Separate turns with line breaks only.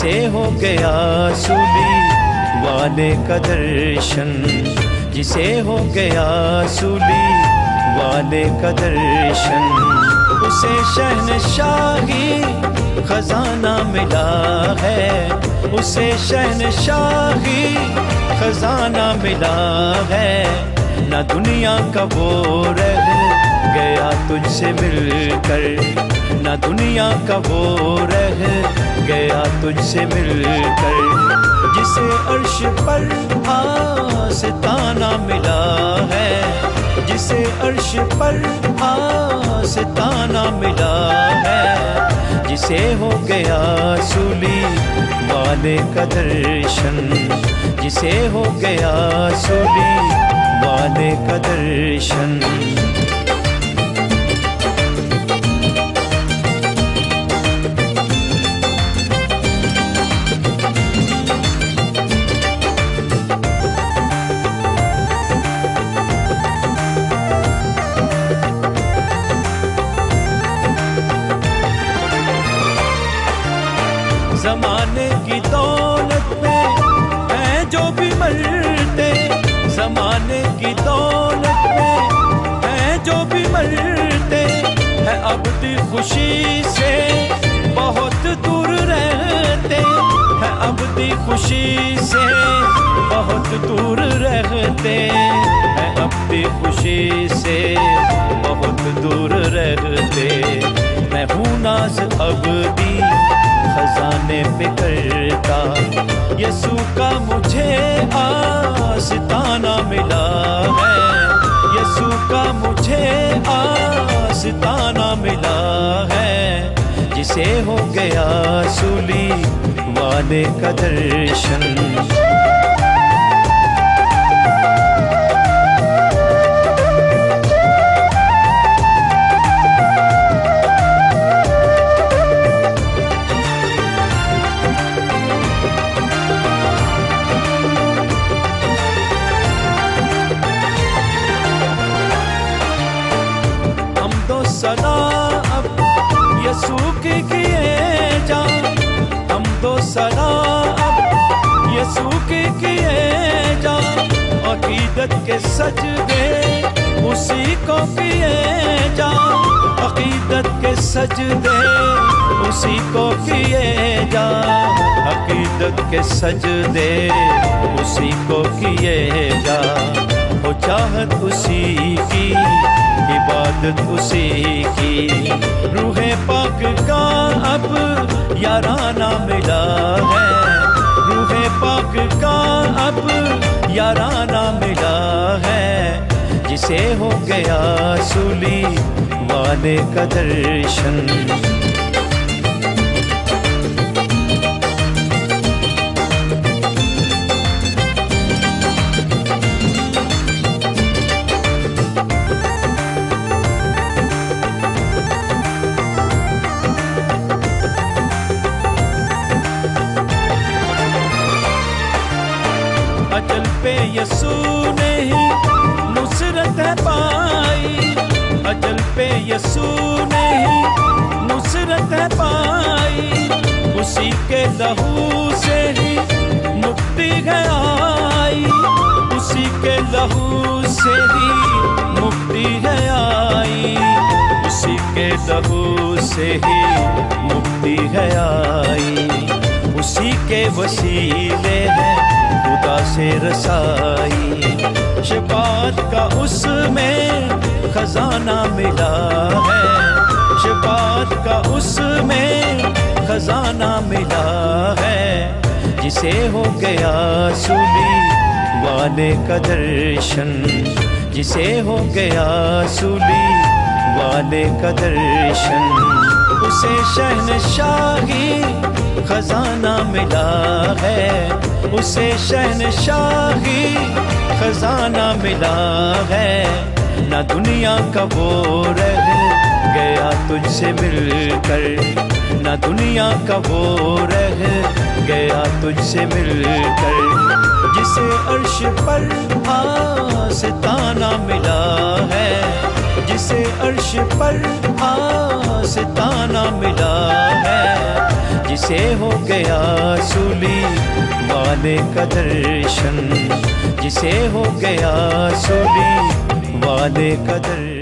जिसे हो गया सूली वाले का दर्शन, जिसे हो गया सूली वाले का दर्शन, उसे शहनशाही खजाना मिला है, उसे शहनशाही खजाना मिला है। ना दुनिया का वो रह गया तुझसे मिलकर, ना दुनिया का वो रह गया तुझसे मिलकर, जिसे अर्श पर आस्ताना मिला है, जिसे अर्श पर आस्ताना मिला है, जिसे हो गया सूली वाले का दर्शन, जिसे हो गया सूली वाले का दर्शन। ज़माने की दौलत में हैं जो भी मरते, ज़माने की दौलत में हैं जो भी मरते, हैं अब्दी खुशी से बहुत दूर रहते, हैं अब्दी खुशी से बहुत दूर रहते, हैं अब्दी खुशी से बहुत दूर रहते। मैं हूँ नाज़ अब्दी खजाने पे करता, यसू का मुझे आस्ताना मिला है, यसू का मुझे आस्ताना मिला है, जिसे हो गया सूली वाले का दर्शन। सना अब यसू के किए जा, हम दो सना अब यसू के किए जा, अकीदत के सजदे उसी को किए जा, अकीदत के सजदे उसी को किए जा, अकीदत के सजदे उसी को किए जा, हो चाहत उसी की इबादत उसी की, रूहे पाक का अब याराना मिला है, रूहे पाक का अब याराना मिला है, जिसे हो गया सूली वाले का दर्शन। अजल पे यसू ने ही नुसरत पाई, अजल पे यसू ने ही नुसरत पाई, उसी के लहू से ही मुक्ति है आई, उसी के लहू से ही मुक्ति है आई, उसी के लहू से ही मुक्ति है आई, उसी के वसीले है खुदा से रसाई, शफाअत का उसमें खजाना मिला है, शफाअत का उसमें खजाना मिला है, जिसे हो गया सूली वाले का दर्शन, जिसे हो गया सूली वाले का दर्शन, उसे शहनशाही खजाना मिला है, उसे शहनशाही खजाना मिला है। ना दुनिया का वो रह गया तुझसे मिलकर, ना दुनिया का वो रह गया तुझसे मिलकर, जिसे अर्श पर आस्ताना मिला है, जिसे अर्श पर आस्ताना मिला है, जिसे हो गया सूली वाले का दर्शन, जिसे हो गया सूली वाले का दर्शन।